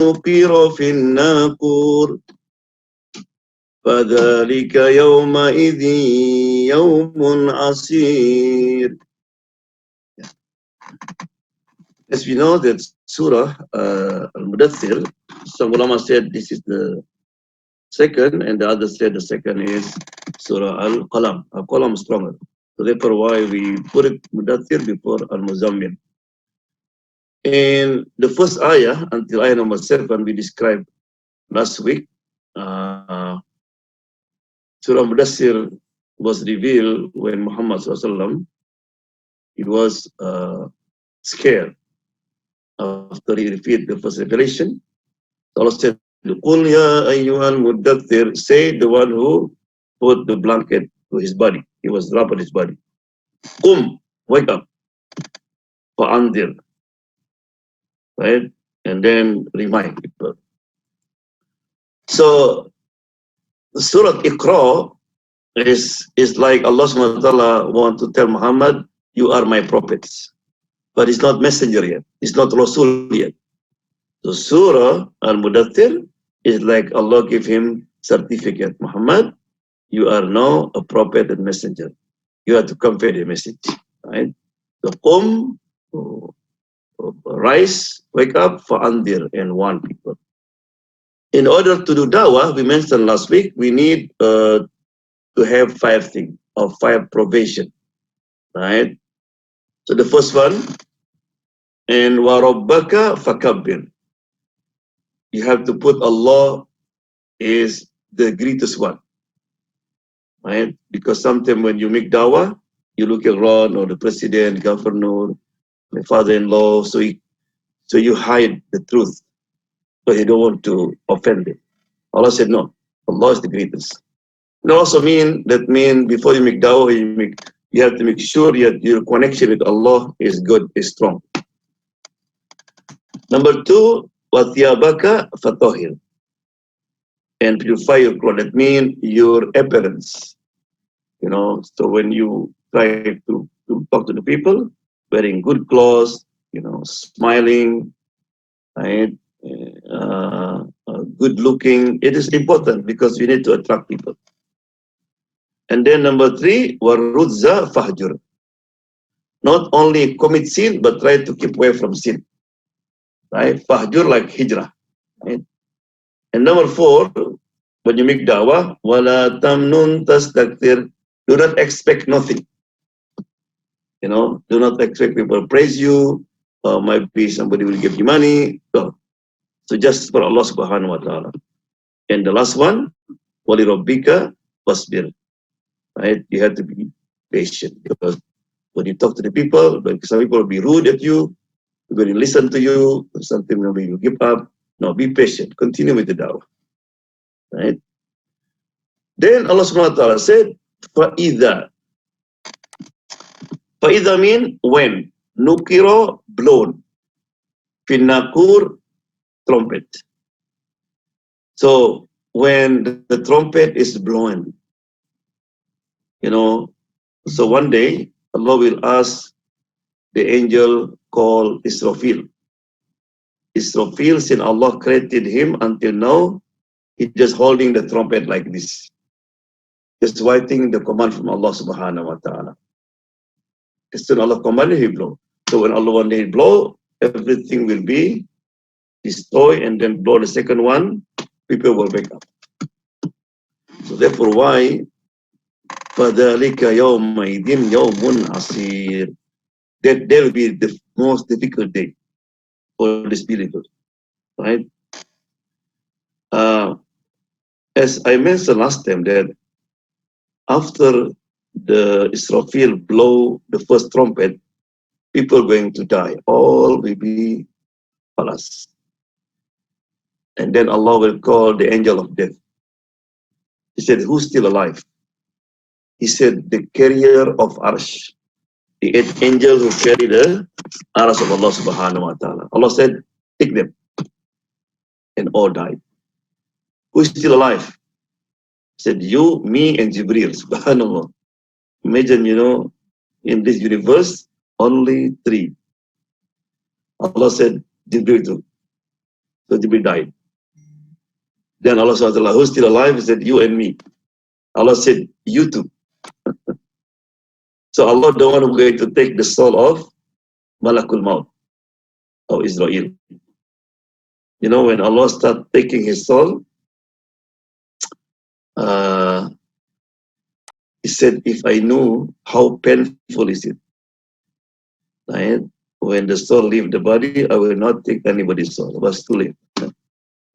نُقِرَ فِي النَّاقُورِ فَذَلِكَ يَوْمَئِذٍ يَوْمٌ عَسِيرٌ. As we know that Surah Al-Mudathir, some ulama said this is the second, and the others said the second is Surah Al-Qalam. Al-Qalam is stronger. So therefore why we put it Mudathir before Al-Muzammil. In the first ayah until ayah number 7 we described last week, Surah Mudathir was revealed when Muhammad SAW, he was scared after he repeated the first revelation. Allah said, Qul ya ayyuhal mudaththir, say the one who put the blanket to his body. He was wrapped on his body. Qum, wake up. Fa'andir. Right? And then remind people. So Surah Iqra is like Allah subhanahu wa ta'ala want to tell Muhammad, you are my prophets. But he's not messenger yet. He's not Rasul yet. So Surah Al-Mudathir is like Allah give him certificate. Muhammad, you are now a prophet and messenger. You have to convey the message. Right? So Qum, rise, wake up, fa'andir, and warn people. In order to do dawah, we mentioned last week, we need to have 5 things, or 5 provision. Right? So the first one, and وَرَبَّكَ فَكَبِّرْ. You have to put Allah is the greatest one. Right? Because sometimes when you make dawah, you look around, or the president, governor, my father-in-law, so you hide the truth, but you don't want to offend him. Allah said, no, Allah is the greatest. It also mean before you make dawah, you have to make sure your connection with Allah is good, is strong. Number 2, وَثِيَابَكَ فَطَهِرْ. And purify your clothes. That means your appearance. So when you try to talk to the people, wearing good clothes, smiling, right? Good looking, it is important because we need to attract people. And then number 3, warudza fahjur. Not only commit sin, but try to keep away from sin. Right? Fahjur like hijrah. Right? And number 4, when you make dawah, wala tamnun tastakthir. Do not expect nothing. Do not expect people to praise you, or might be somebody will give you money. No. So just for Allah subhanahu wa ta'ala. And the last one, wali rabbika wasbir. Right? You have to be patient, because when you talk to the people, like some people will be rude at you, when you listen to you, something maybe you give up. No, be patient. Continue with the dawah. Right? Then Allah subhanahu wa ta'ala said, Fa'idha. Fa'idha mean when. Nukiro, blown. Finnakur, trumpet. So when the trumpet is blown, so one day Allah will ask the angel called Israfil. Israfil, since Allah created him until now, he's just holding the trumpet like this, just waiting the command from Allah subhanahu wa ta'ala. As soon as Allah commanded, he blow. So when Allah one day blow, everything will be destroyed, and then blow the second one, people will wake up. So therefore why فَذَلِكَ يَوْمَئِذٍ يَوْمٌ عَسِيرٌ. That will be the most difficult day for these believers. Right? As I mentioned last time, that after the Israfil blow the first trumpet, people are going to die. All will be alas. And then Allah will call the angel of death. He said, who's still alive? He said, the carrier of Arsh. The 8 angels who carry the Arsh of Allah subhanahu wa ta'ala. Allah said, take them. And all died. Who is still alive? He said, you, me, and Jibreel. Subhanallah. Imagine, in this universe, only 3. Allah said, Jibreel too. So Jibril died. Then Allah subhanahu wa ta'ala, who's still alive? He said, you and me. Allah said, you too. So Allah the one who's going to take the soul of Malakul Maut, of Israel. You know, when Allah started taking his soul, he said, if I knew how painful is it, right? When the soul leave the body, I will not take anybody's soul. It was too late.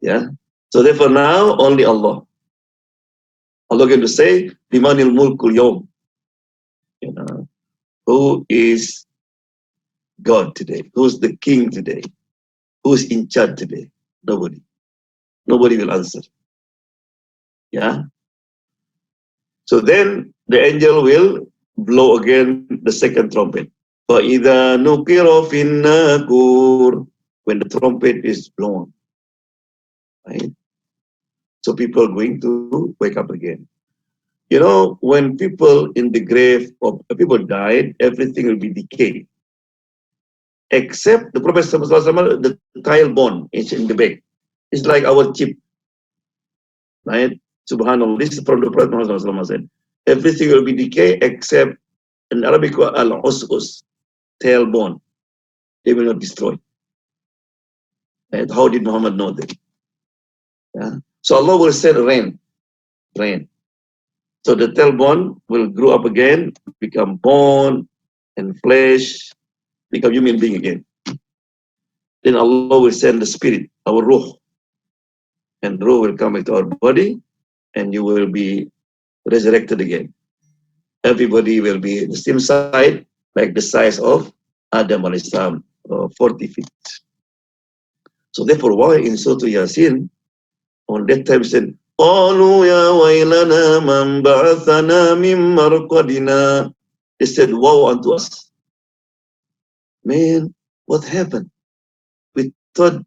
Yeah. So therefore now only Allah. Allah going to say, Bimanil mulkul yawm. You know, who is God today? Who's the king today? Who's in charge today? Nobody. Nobody will answer. Yeah. So then the angel will blow again the second trumpet. فَإِذَا نُقِرَ فِي النَّاقُورِ. When the trumpet is blown. Right? So people are going to wake up again. You know, when people in the grave of people died, everything will be decayed. Except the Prophet ﷺ, the tile bone is in the back. It's like our chip. Right? Subhanallah. This is from the Prophet Muhammad said. Everything will be decayed except in Arabic al-us'us, tailbone. They will not destroy. And how did Muhammad know that? Yeah. So Allah will send rain. So the tailbone will grow up again, become bone and flesh, become human being again. Then Allah will send the spirit, our ruh, and ruh will come into our body, and you will be resurrected again. Everybody will be the same size, like the size of Adam alayhi salam, 40 feet. So therefore, why in Surah Yasin, on that time said, قالوا يا ويلنا من بعثنا من مرقدنا. They said, woe unto us. Man, what happened? We thought,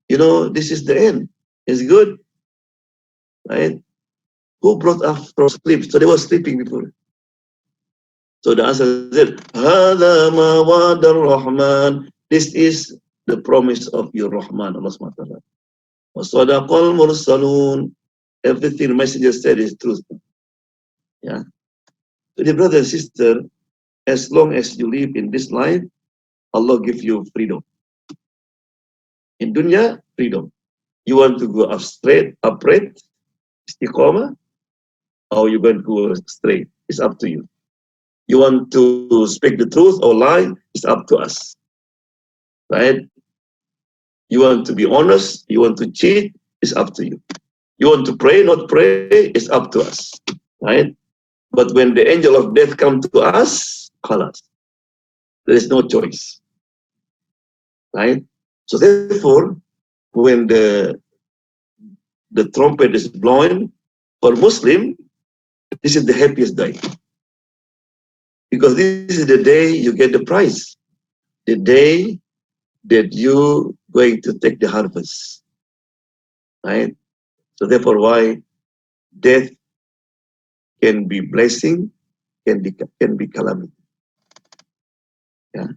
you know, this is the end. It's good, right? Who brought us from sleep? So they were sleeping before. So the answer is, هذا ما وعد الرحمن. This is the promise of your Rahman, Allah subhanahu wa ta'ala. وَصَدَقَ الْمُرْسَلُونَ. Everything the messenger said is truth. Yeah. So dear brother and sister, as long as you live in this life, Allah gives you freedom. In dunya, freedom. You want to go up straight, upright, istiqamah, or you going to go straight? It's up to you. You want to speak the truth or lie? It's up to us. Right? You want to be honest? You want to cheat? It's up to you. You want to pray, not pray? It's up to us. Right? But when the angel of death comes to us, khalas. There is no choice. Right? So therefore, when the trumpet is blowing, for Muslim, this is the happiest day. Because this is the day you get the prize. The day that you going to take the harvest. Right? So therefore why death can be blessing, can be calamity. Yeah.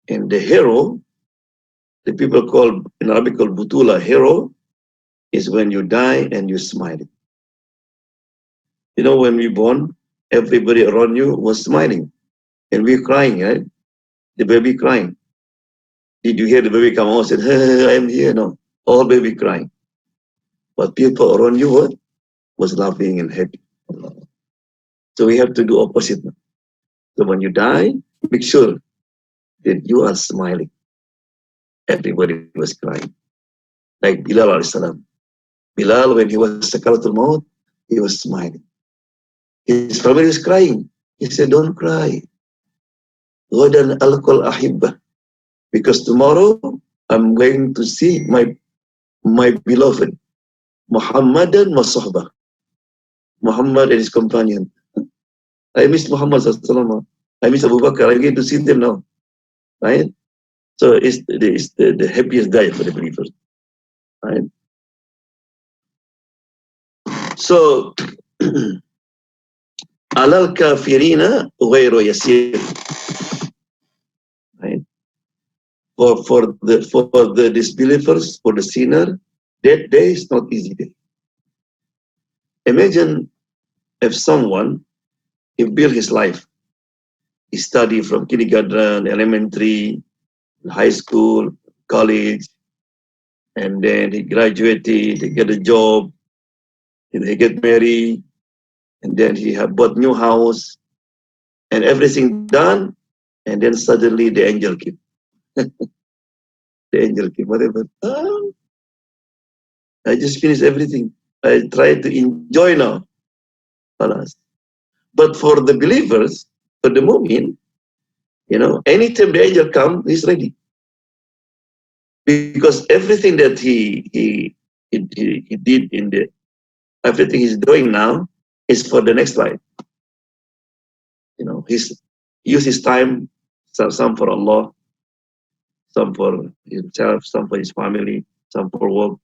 And the hero, the people call in Arabic called butula, hero, is when you die and you smile. You know, when we born, everybody around you was smiling. And we're crying, right? The baby crying. Did you hear the baby come out and said, hey, I am here? No. All baby crying. But people around you was laughing and happy. So we have to do opposite. So when you die, make sure that you are smiling. Everybody was crying. Like Bilal alayhi salam. Bilal, when he was Sakaratul Maut, he was smiling. His family was crying. He said, don't cry. Ghadan alqal ahibba. Because tomorrow I'm going to see my beloved Muhammadan wa sahbah. Muhammad and his companion. I miss Muhammad sallallahu. I miss Abu Bakr. I'm going to see them now. Right? So it's the happiest day for the believers. Right? So alal kafirina ghairu yasir. Right? for the disbelievers, for the sinner, that day is not easy day. Imagine if someone, he built his life, he studied from kindergarten, elementary, high school, college, and then he graduated, he get a job, and he get married, and then he have bought new house, and everything done, and then suddenly the angel came. The angel came, whatever. I just finished everything. I try to enjoy now. Alas. But for the believers, for the mu'min, anytime the angel comes, he's ready. Because everything that he did everything he's doing now is for the next life. He's use his time, some for Allah, some for himself, some for his family, some for work.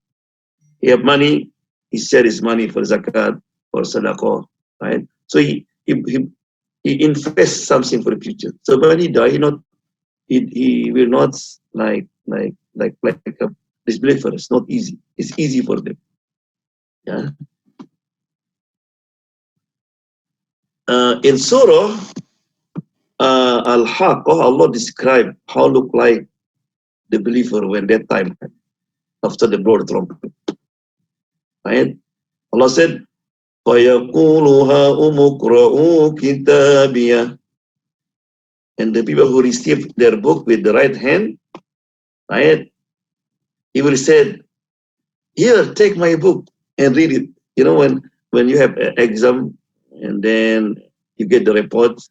He have money, he share his money for zakat, for sadaqah, right? So he invests something for the future. So when he die, he will not like a disbeliever. It's not easy. It's easy for them. Yeah. In Surah Al-Haqqah, Allah described how look like the believer when that time after the blow the trumpet. Right? Allah said, فَيَقُولُهَا أُمُقْرَؤُوا كِتَابِيَهْ. And the people who received their book with the right hand, right? He will say, here, take my book and read it. When you have an exam and then you get the report,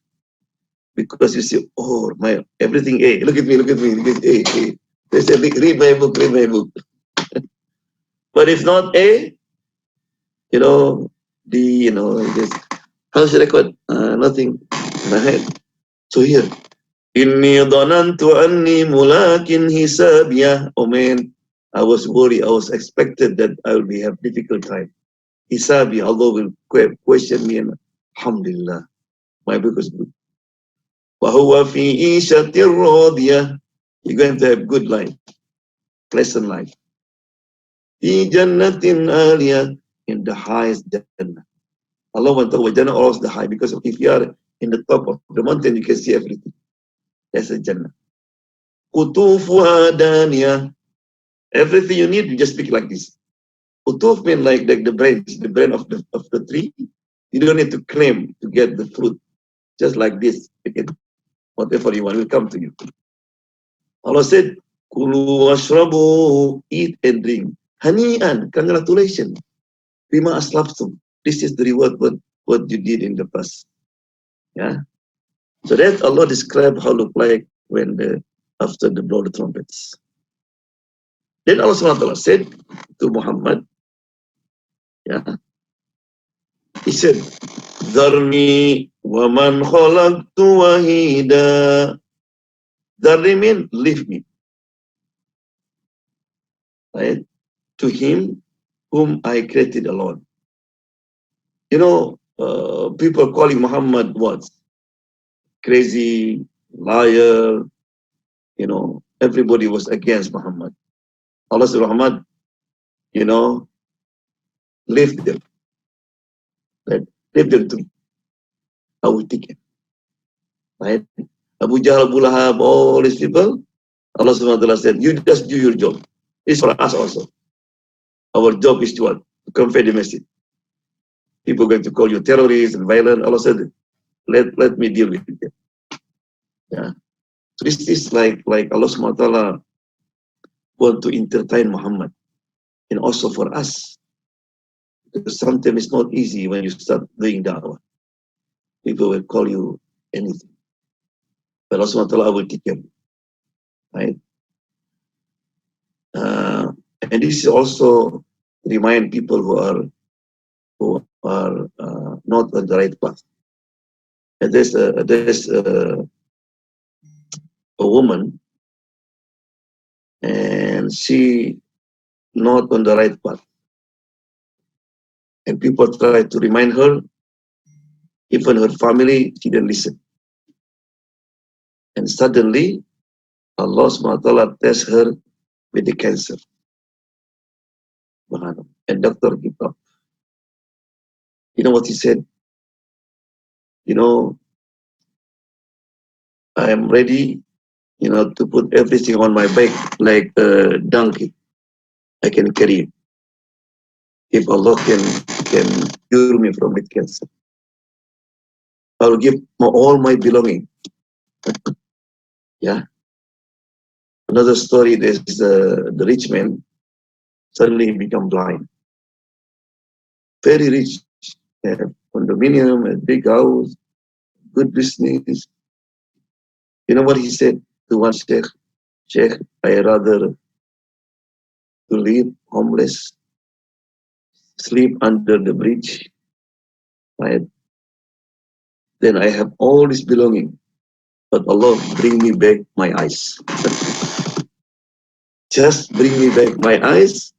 because you see, oh, my everything A. Look at me, look at me, look at A. They say, read my book, read my book. But if not A, D, just how's the record? Nothing in my head. So here, Inni dhanantu anni mulakin hisabiyah. Oh man, I was worried. I was expected that I will have difficult time. Hisabi, Allah will question me, and alhamdulillah, my book is good. Wahuwa fi ishatir radiyah. You're going to have good life, pleasant life. Fi jannatin aliyah, in the highest Jannah. Allah wants to talk about Jannah, always the high, because if you are in the top of the mountain, you can see everything. That's a Jannah. Qutufuha daniyah. Everything you need, you just pick like this. Utuf means like the brain of the tree. You don't need to claim to get the fruit. Just like this, you get whatever you want will come to you. Allah said, Kulu washrabu, eat and drink. Hani'an, congratulations. Bima aslaftum. This is the reward what you did in the past. Yeah. So that Allah described how look like when after the blow the trumpets. Then Allah SWT said to Muhammad, yeah, he said, Dharni wa man khalaqtu wahida. Dharni means leave me. Right? To him whom I created alone. People calling Muhammad what? Crazy, liar. Everybody was against Muhammad. Allah said, Muhammad, leave them. Leave them to me. I will take it. Right? Abu Jahl, Abu Lahab, all these people, Allah SWT said, you just do your job. It's for us also. Our job is to convey the message. People are going to call you terrorists and violent. Allah said, let me deal with it. Yeah. So this is like Allah SWT want to entertain Muhammad. And also for us. Because sometimes it's not easy when you start doing da'wah. People will call you anything. But Allah SWT will take care of you. Right? And this is also remind people who are not on the right path. And there's a woman, and she not on the right path. And people try to remind her, even her family, she didn't listen. And suddenly, Allah SWT tests her with the cancer. And doctor give up. You know what he said? You know, I am ready, to put everything on my back like a donkey. I can carry it. If Allah can cure me from that cancer, I'll give all my belonging. Yeah. Another story, there's the rich man, suddenly he become blind. Very rich, have condominium, a big house, good business. You know what he said to one sheikh? Sheikh, I rather to live homeless, sleep under the bridge, right? Then I have all this belonging, but Allah bring me back my eyes. Just bring me back my eyes.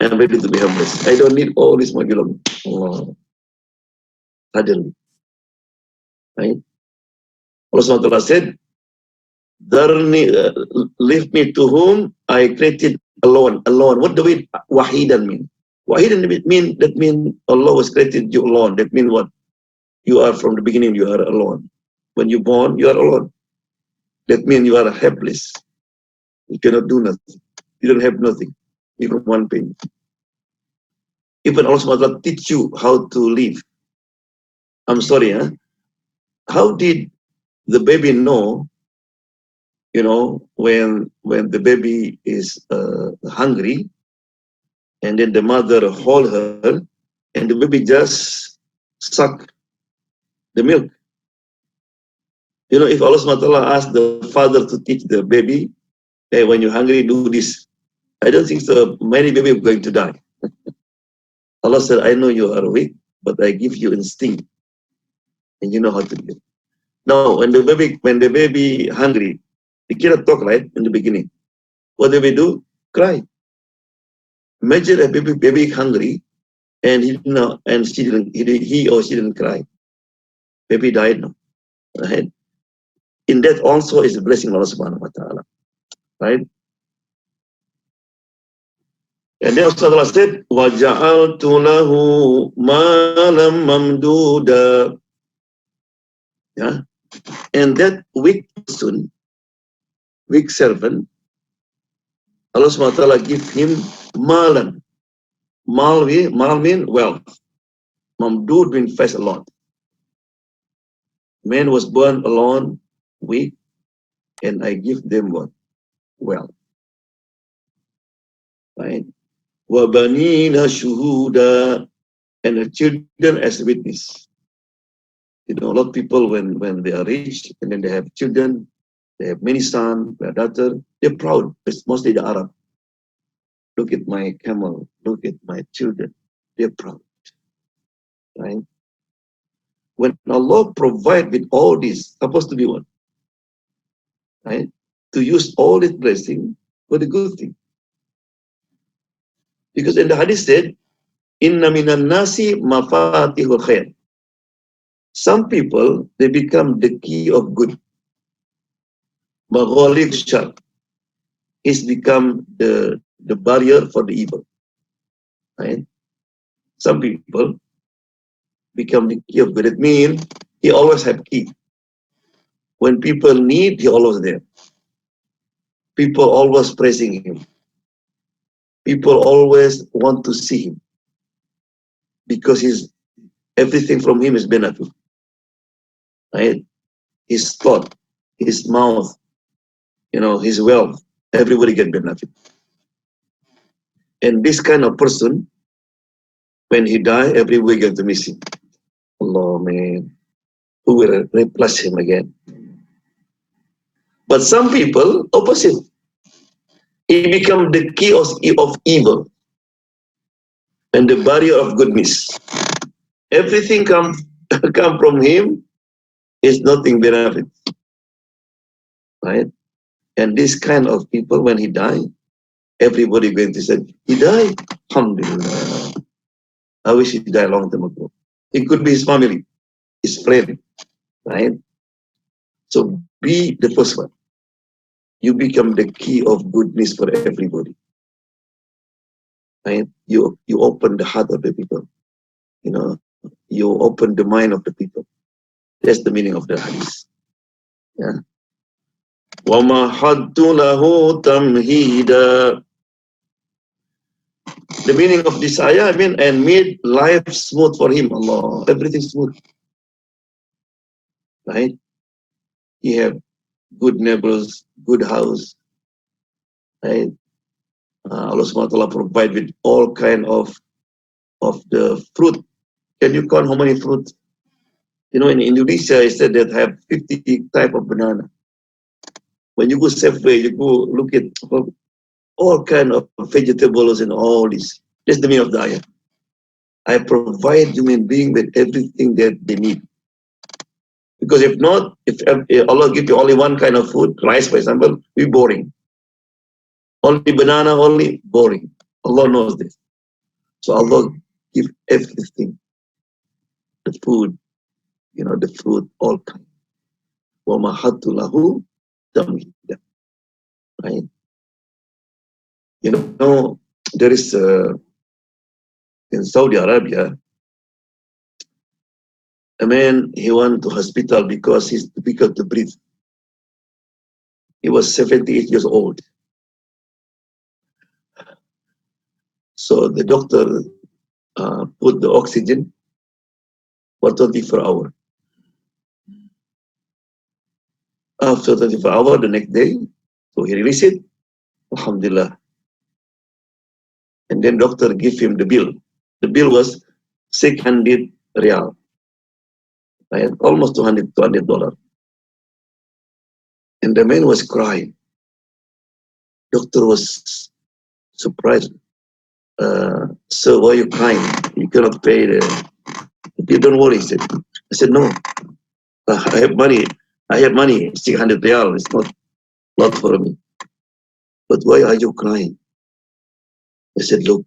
I'm ready to be homeless. I don't need all this my belonging. Allah, suddenly, right? Allah SWT said, leave me to whom I created alone. Alone. What do we wahidan mean? Wahidan mean Allah was created you alone. That means what? You are from the beginning, you are alone. When you born, you are alone. That means you are helpless. You cannot do nothing. You don't have nothing, even one penny. Even Allah SWT teach you how to live. I'm sorry, huh? How did the baby know, when the baby is hungry, and then the mother hold her, and the baby just suck the milk? If Allah SWT asked the father to teach the baby, hey, when you're hungry, do this. I don't think so. Many babies are going to die. Allah said, I know you are weak, but I give you instinct, and you know how to do it. Now, when the baby hungry, he cannot talk, right, in the beginning. What do we do? Cry. Imagine a baby hungry, and he or she didn't cry. Baby died now. Right? In that also is a blessing of Allah Subhanahu wa Taala. Right? And then Allah said, وَجَعَلْتُ لَهُ مَالًا مَمْدُودًا. Yeah? And that weak person, weak servant, Allah Subhanahu wa Taala give him malan. Mal mean wealth. Mamdud means fast a lot. Man was born alone, weak, and I give them what? Wealth. Right? وَبَنِينَ شُهُودًا. And the children as witness. A lot of people, when they are rich and then they have children, they have many sons, their daughter, they're proud. It's mostly the Arab. Look at my camel, look at my children. They're proud. Right? When Allah provide with all this, supposed to be what? Right? To use all this blessing for the good thing. Because in the hadith said, Inna minan nasi mafatihul khair. Some people, they become the key of good. Maghaliq shar is become the barrier for the evil. Right? Some people become the key of good. It means he always have key. When people need, he always there. People always praising him. People always want to see him because everything from him is benefit. Right? His thought, his mouth, his wealth, everybody get benefit. And this kind of person, when he die, everybody get to miss him. Allah, man, who will replace him again? But some people, opposite. He become the key of evil and the barrier of goodness. Everything come from him is nothing benefit. Right? And this kind of people, when he die, everybody going to say, he died. Alhamdulillah. I wish he died a long time ago. It could be his family, his friend. Right? So be the first one. you become the key of goodness for everybody. Right? You open the heart of the people. You know, you open the mind of the people. That's the meaning of the hadith. Yeah. وَمَحَدْتُ لَهُ تَمْهِيدًا. The meaning of this ayah, and made life smooth for him. Allah, everything smooth. Right? He have good neighbors, good house. Right? Allah subhanahu wa ta'ala provide with all kind of the fruit. Can you count how many fruits? You know, in Indonesia, I said that have 50 type of banana. When you go Safeway, you go look at all kind of vegetables and all this. That's the meaning of the ayah. I provide human being with everything that they need. Because if not, if Allah give you only one kind of food, rice for example, be boring. Only banana, only boring. Allah knows this. So Allah give everything, the food, you know, the fruit, all kind. وَمَحَدْتُ لَهُ تَمْهِيدًا. Right? You know, there is in Saudi Arabia, a man, he went to hospital because he's difficult to breathe. He was 78 years old. So the doctor put the oxygen for 24 hours. After 24 hours, the next day, so he released it, alhamdulillah. And then doctor gave him the bill. The bill was 600 real, right? Almost $200. And the man was crying. Doctor was surprised. So why are you crying? You cannot pay the bill. Don't worry, he said. I said, no, I have money. I have money, 600 real. It's not for me. But why are you crying? I said, look,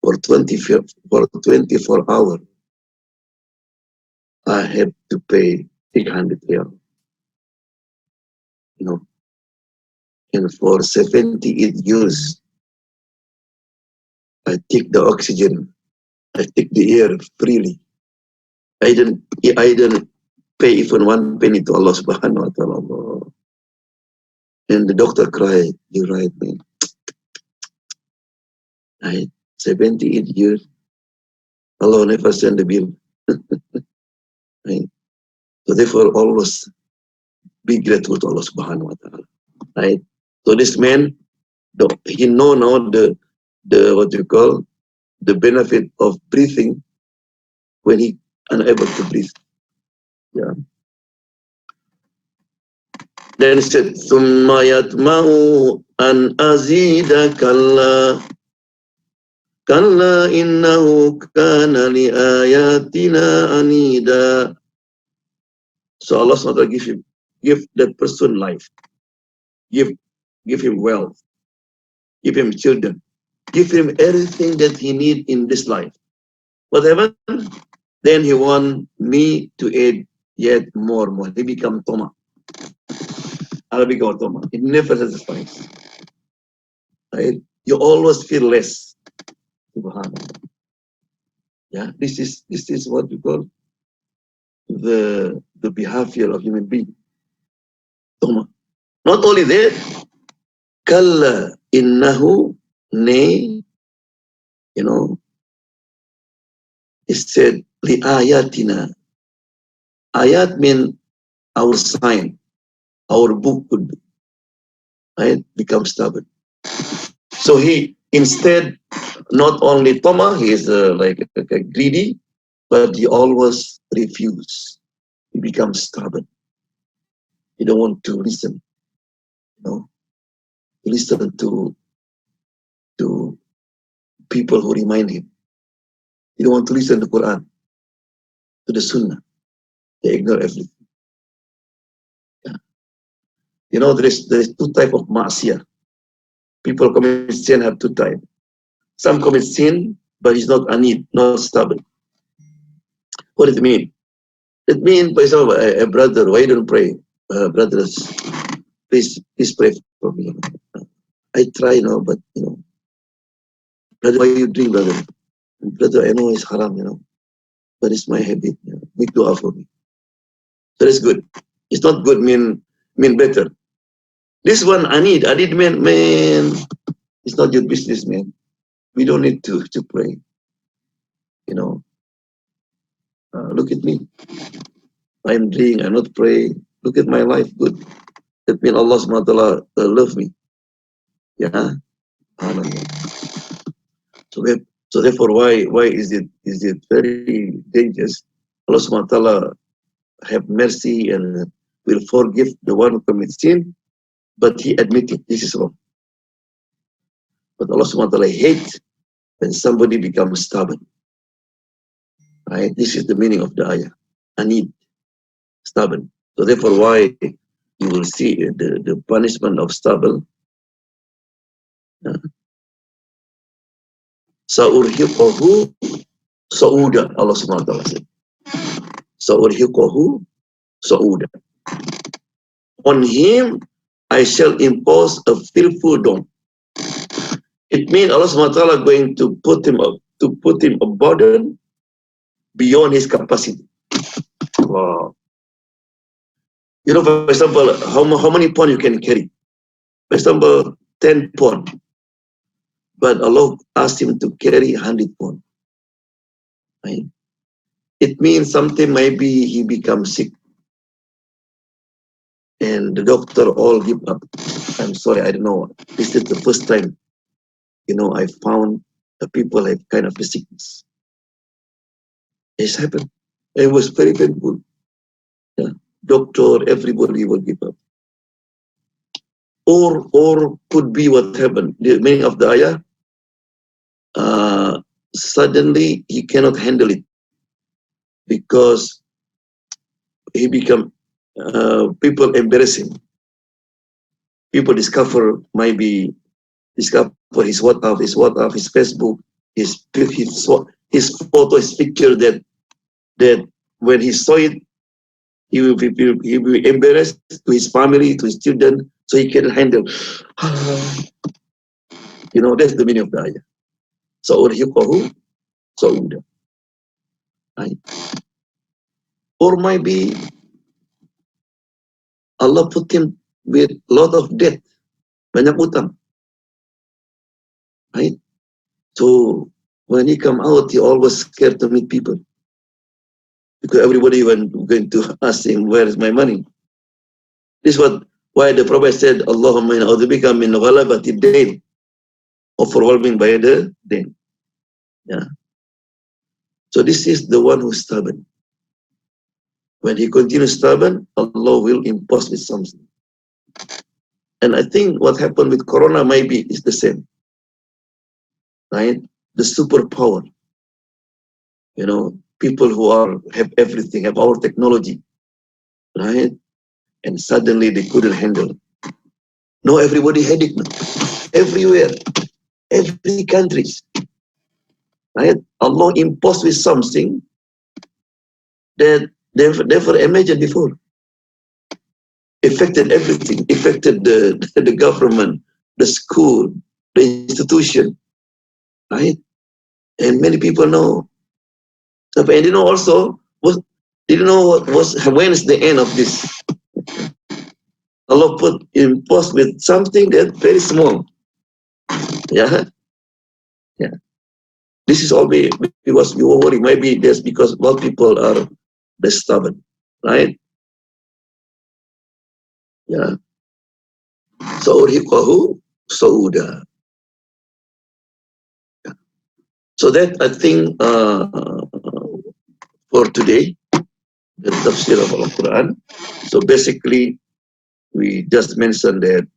for 24 hours, I have to pay 600 real. You know, and for 78 years, I take the oxygen, I take the air freely. I didn't pay even one penny to Allah subhanahu wa ta'ala. And the doctor cried, you're right, man. Right? 78 years, Allah never send the bill. Right? So therefore, always be grateful to Allah subhanahu wa ta'ala. Right? So this man, he know now the what you call the benefit of breathing when he unable to breathe. Yeah. Then he said, ثُمَّ يَطْمَعُ أَنْ أَزِيدَ كَلَّا كَلَّا إِنَّهُ كَانَ لِآيَاتِنَا عَنِيدًا. So Allah SWT give that person life, give him wealth, give him children, give him everything that he need in this life. What happened? Then he want me to add yet more. He become Toma. I'll become Toma. It never satisfies. Right? You always feel less. Subhanallah. Yeah, this is what you call the behavior of human being. Toma. Not only that, kalla innahu ne, you know, it said li ayatina. Ayat mean our sign, our book could be, right, become stubborn. So he instead not only Toma, he is like greedy, but he always refuse. He becomes stubborn. He don't want to listen, you know, listen to people who remind him. He don't want to listen to the Quran, to the Sunnah. They ignore everything. Yeah. You know, there is two types of ma'asiyah. People commit sin have two types. Some commit sin, but it's not anid, not stubborn. What does it mean? It means, for example, a brother, why don't pray? Brothers, please pray for me. I try now, but brother, why you drink, brother? Brother, I know it's haram, but it's my habit. Make dua for me. So that's good. It's not good mean better. This one I need man. It's not your business, man. We don't need to pray. Look at me. I'm doing, I'm not praying. Look at my life, good. That means Allah subhanahu wa ta'ala love me. Yeah. So therefore, why is it very dangerous? Allah subhanahu wa ta'ala have mercy and will forgive the one who commits sin, but he admitted this is wrong. But Allah subhanahu wa ta'ala hates when somebody becomes stubborn. Right? This is the meaning of the ayah. Anid, stubborn. So therefore, why you will see the punishment of stubborn. Sa'urhiquhu sa'uda, Allah subhanahu wa ta'ala said. Sa'urhiquhu sa'uda. On him I shall impose a fearful dawn. It means Allah subhanahu wa ta'ala going to put him a burden beyond his capacity. Wow. For example, how many pounds you can carry? For example, 10 pounds. But Allah asked him to carry 100 pounds. Right? It means something maybe he becomes sick. And the doctor all give up. I'm sorry, I don't know. This is the first time, I found the people have kind of the sickness. It's happened. It was very painful. Yeah. Doctor, everybody will give up. Or could be what happened. The meaning of the ayah, suddenly he cannot handle it because he become people embarrassing. People discover his WhatsApp, his Facebook, his photo, his picture that when he saw it, he will be embarrassed to his family, to his children, so he cannot handle. That's the meaning of the ayah. Sa'urhiquhu sa'uda. Right? Or maybe Allah put him with a lot of debt, banyak utang. Right? So when he come out, he always scared to meet people. Because everybody went going to ask him, where is my money? This is why the Prophet said, Allahumma inna a'udzubika min ghalabati dain, overwhelming by the dain. Yeah. So this is the one who's stubborn. When he continues stubborn, Allah will impose with something. And I think what happened with Corona maybe is the same. Right? The superpower. People who have everything, have our technology. Right? And suddenly they couldn't handle it. No, everybody headache now. Everywhere. Every country. Right? Allah imposed with something that they've never imagined before. Affected everything. Affected the government, the school, the institution. Right? And many people know. And they know also, didn't know when is the end of this. Allah imposed with something that's very small. Yeah. Yeah. This is all because you were worried. Maybe that's because a lot of people are stubborn. Right? Yeah. Sa'urhiquhu sa'uda. So that I think for today, the tafsir of Al-Quran. So basically, we just mentioned that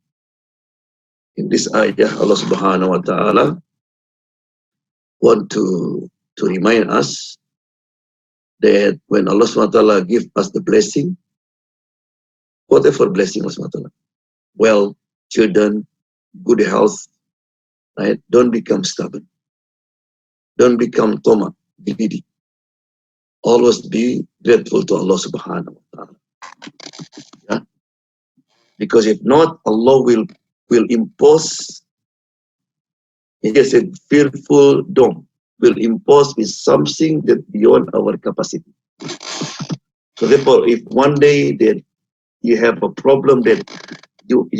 in this ayah, Allah subhanahu wa ta'ala want to remind us that when Allah subhanahu wa ta'ala give us the blessing, whatever blessing Allah subhanahu wa ta'ala, wealth, children, good health, right? Don't become stubborn. Don't become greedy. Always be grateful to Allah subhanahu wa ta'ala. Yeah? Because if not, Allah will impose, he said, fearful dome, will impose with something that beyond our capacity. So therefore, if one day that you have a problem that you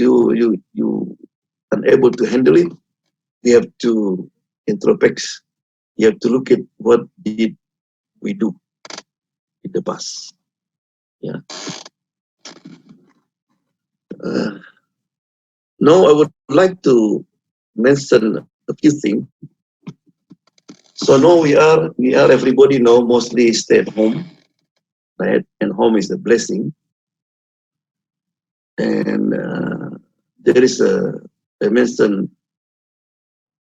unable to handle it, you have to introspect. You have to look at what did we do in the past. Yeah. Now I would like to mention a few things. So now we are everybody now mostly stay at home, right? And home is a blessing. And there is I mentioned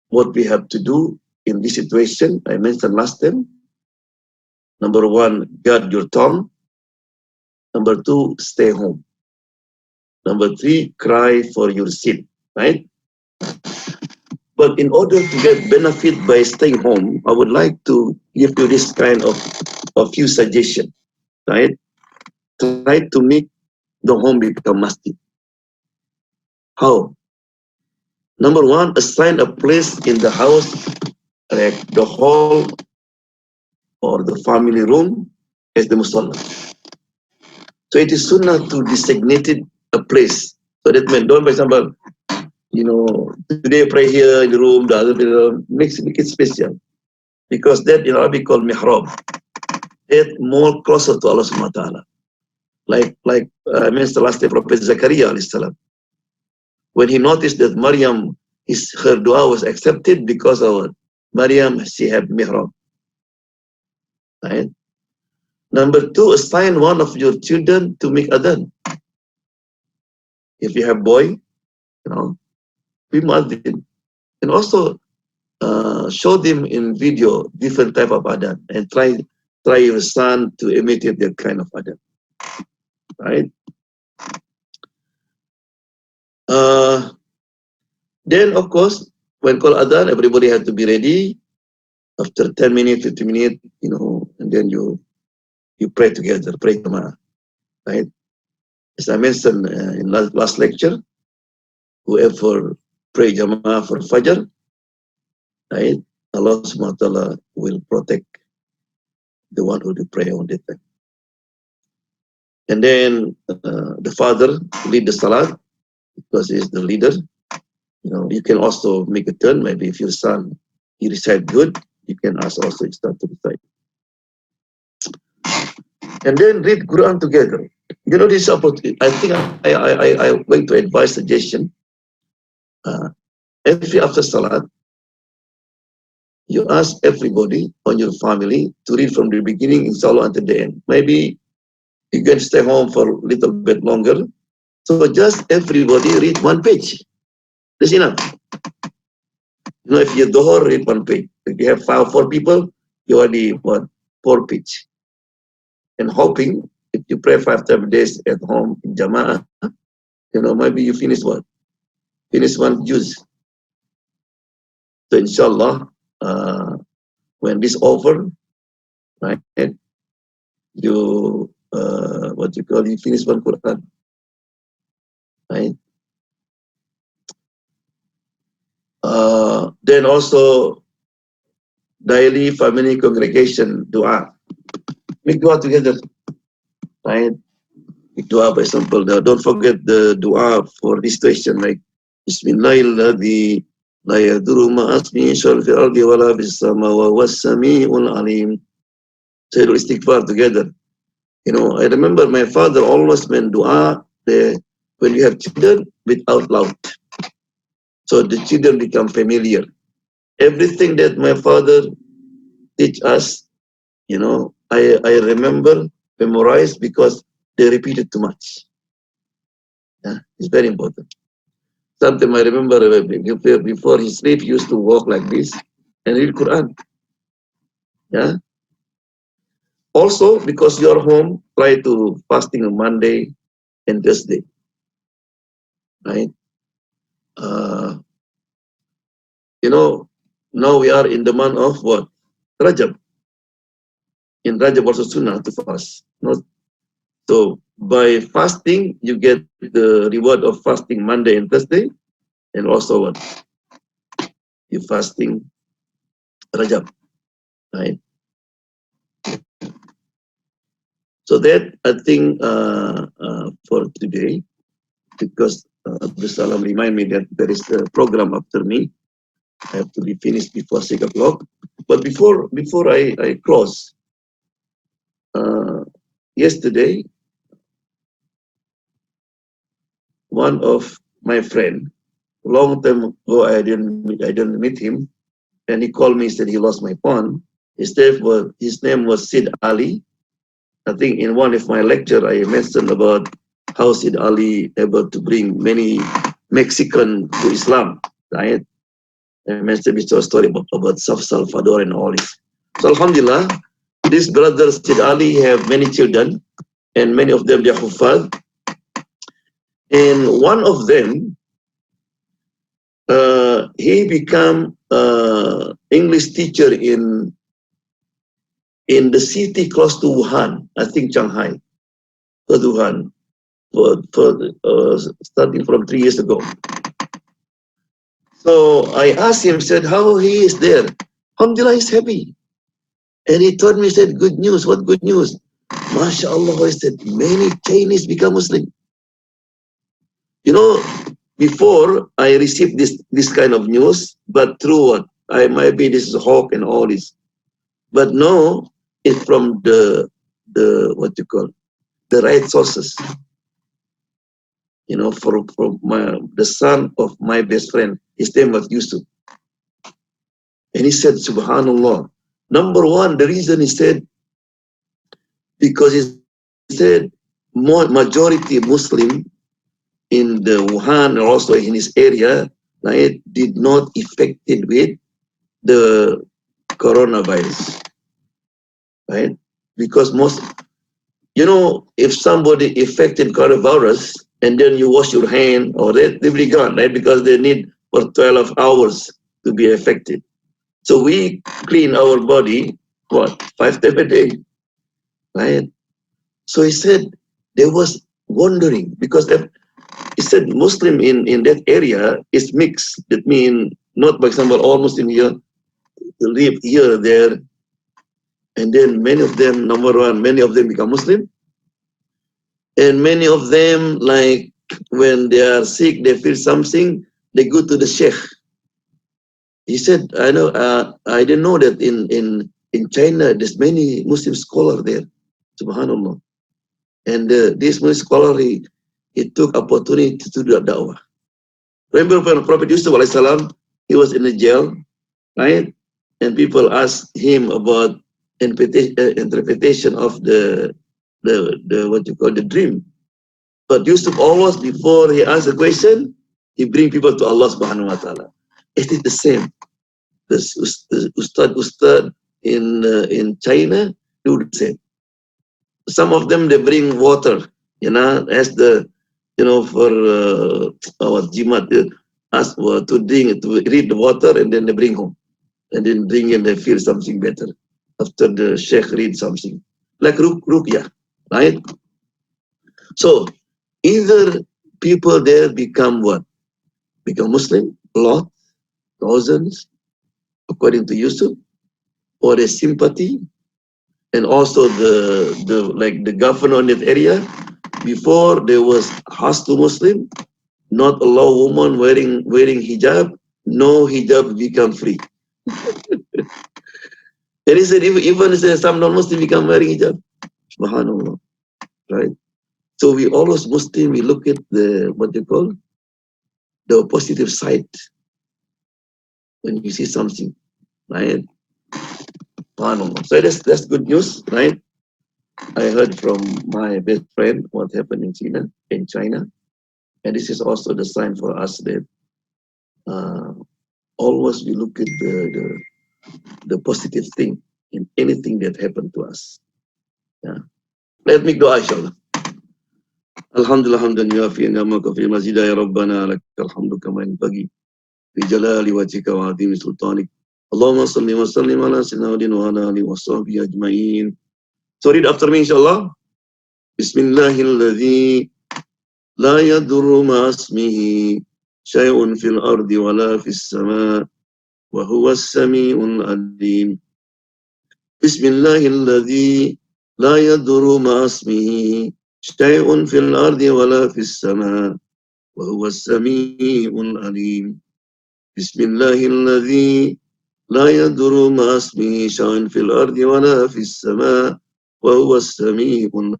what we have to do in this situation. I mentioned last time. Number one, guard your tongue. Number two, stay home. Number three, cry for your sin, right? But in order to get benefit by staying home, I would like to give you this kind of a few suggestions, right? Try to make the home become masjid. How? Number one, assign a place in the house, like the hall or the family room, as the musalla. So it is sunnah to designate a place. So that means, don't, for example, today pray here in the room, the other room, make it special. Because that in Arabic called mihrab. It more closer to Allah subhanahu wa ta'ala. Like I mentioned last day, Prophet Zakaria alayhi salam. When he noticed that Maryam, her dua was accepted because of Maryam, she had mihrab. Right? Number two, assign one of your children to make adhan. If you have boy, be muadhin. And also show them in video different type of adhan and try your son to imitate that kind of adhan. Right? Then of course, when call adhan, everybody has to be ready. After 10 minutes, 50 minutes, and then you pray together, pray jama'ah, right? As I mentioned in last lecture, whoever pray jama'ah for Fajr, right? Allah subhanahu wa ta'ala will protect the one who do pray on that time. And then the father lead the salat because he's the leader. You can also make a turn. Maybe if your son he recite good, you can ask also his son to recite. And then read Quran together. This opportunity. I think I'm going to advise suggestion. Every after salat, you ask everybody on your family to read from the beginning, inshallah, until the end. Maybe you can stay home for a little bit longer. So just everybody read one page. That's enough. If you dohor, read one page. If you have 4 people, you already what 4 page. And hoping if you pray 5 days at home in Jama'ah, maybe you finish what? Finish one juz. So inshallah, when this over, right, you you finish one Quran, right? Then also daily family congregation dua. Make dua together, right? Make dua, by example. Don't forget the dua for this situation, like Bismillahirrahmanirrahim. La yadurru ma'asmi shal fi ardi wala bis sama wa was sami'ul alim. Say istighfar together. I remember my father always meant dua when you have children without loud. So the children become familiar. Everything that my father teach us, I remember, memorize because they repeated too much. Yeah, it's very important. Sometimes I remember before he sleep, he used to walk like this and read Quran. Yeah. Also, because you're home, try to fasting on Monday and Thursday. Right? Now we are in the month of what? Rajab. In Rajab also sunnah to fast. So by fasting, you get the reward of fasting Monday and Thursday, and also what? You fasting Rajab, right? So that I think for today, because Abdul Salam remind me that there is a program after me. I have to be finished before 6 o'clock. But before I close, yesterday, one of my friend, long time ago, I didn't meet him, and he called me, said he lost my phone. His name was Sid Ali. I think in one of my lecture I mentioned about how Sid Ali able to bring many Mexican to Islam, right? I mentioned a story about Salvador and all this. So Alhamdulillah, this brother Sid Ali have many children, and many of them they are Hufad. And one of them, he become English teacher in the city close to Wuhan, I think Shanghai, or Wuhan, starting from 3 years ago. So I asked him, said, how he is there? Alhamdulillah, he's happy. And he told me, said, good news. What good news? MashaAllah, I said, many Chinese become Muslim. You know, before I received this kind of news, but through what? I might be this is hawk and all this. But no, it's from the what you call the right sources. You know, from the son of my best friend, his name was Yusuf. And he said, Subhanallah. Number one, the reason he said, because he said more majority Muslim in the Wuhan and also in his area, right, did not affected with the coronavirus, right? Because most, you know, if somebody affected coronavirus and then you wash your hand, or they be gone, right? Because they need for 12 hours to be affected. So we clean our body, what, 5 times a day, right? So he said they was wondering because he said Muslim in that area is mixed. That means not, for example, all Muslim here live here, there, and then many of them, number one, many of them become Muslim, and many of them, like when they are sick, they feel something, they go to the sheikh. He said, I know, I didn't know that in China there's many Muslim scholars there, Subhanallah. And this Muslim scholar, he took opportunity to do the da'wah. Remember when Prophet Yusuf alayhi salam, he was in the jail, right? And people asked him about interpretation of the what you call the dream. But Yusuf always, before he asks a question, he bring people to Allah subhanahu wa ta'ala. It is the same. The ustad in China do the same. Some of them, they bring water, you know, as the, you know, for our jimat, ask to drink, to read the water, and then they bring home. And then drink and they feel something better after the sheikh read something. Like ruqyah, right? So either people there become what? Become Muslim, a lot, thousands, according to Yusuf, or a sympathy, and also the governor in that area. Before there was hostile Muslim, not allow woman wearing hijab, no hijab become free. There is even some non-Muslim become wearing hijab. Subhanallah, right? So we always Muslim, we look at the what they call the positive side when you see something, right? Subhanallah. So that's good news, right? I heard from my best friend what happened in China, and this is also the sign for us that always we look at the positive thing in anything that happened to us. Yeah. Let me go, inshallah. Alhamdulillah hamdan yuafi ni'amaka fi mazida ya rabbana lakal hamdu kama yanbaghi fi jalali wajhika wa azimi sultanik. Allahumma salli wa sallim ala sayyidina wa ala alihi wa sahbihi ajma'in. So read after me, inshallah. بسم الله الذي لا يضر مع اسمه شيء في الأرض ولا في السماء وهو السميع العليم بسم الله الذي لا يضر مع اسمه شيء في الأرض ولا في السماء وهو السميع العليم بسم الله الذي لا يضر مع اسمه شيء في الأرض ولا في السماء وهو السميع العليم.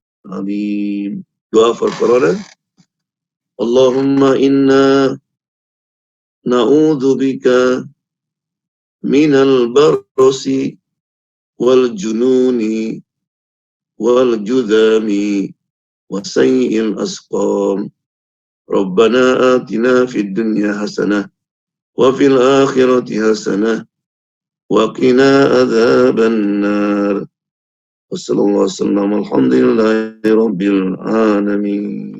Doa for Corona. Allahumma inna na'udhu bika minal barrosi wal jununi wal judami wa sayyi'il asqam. Rabbana atina fid dunya hasanah wa fil akhirati hasanah wa qina adzaban nar. Wassallallahu wasallam alhamdulillahi rabbil alamin.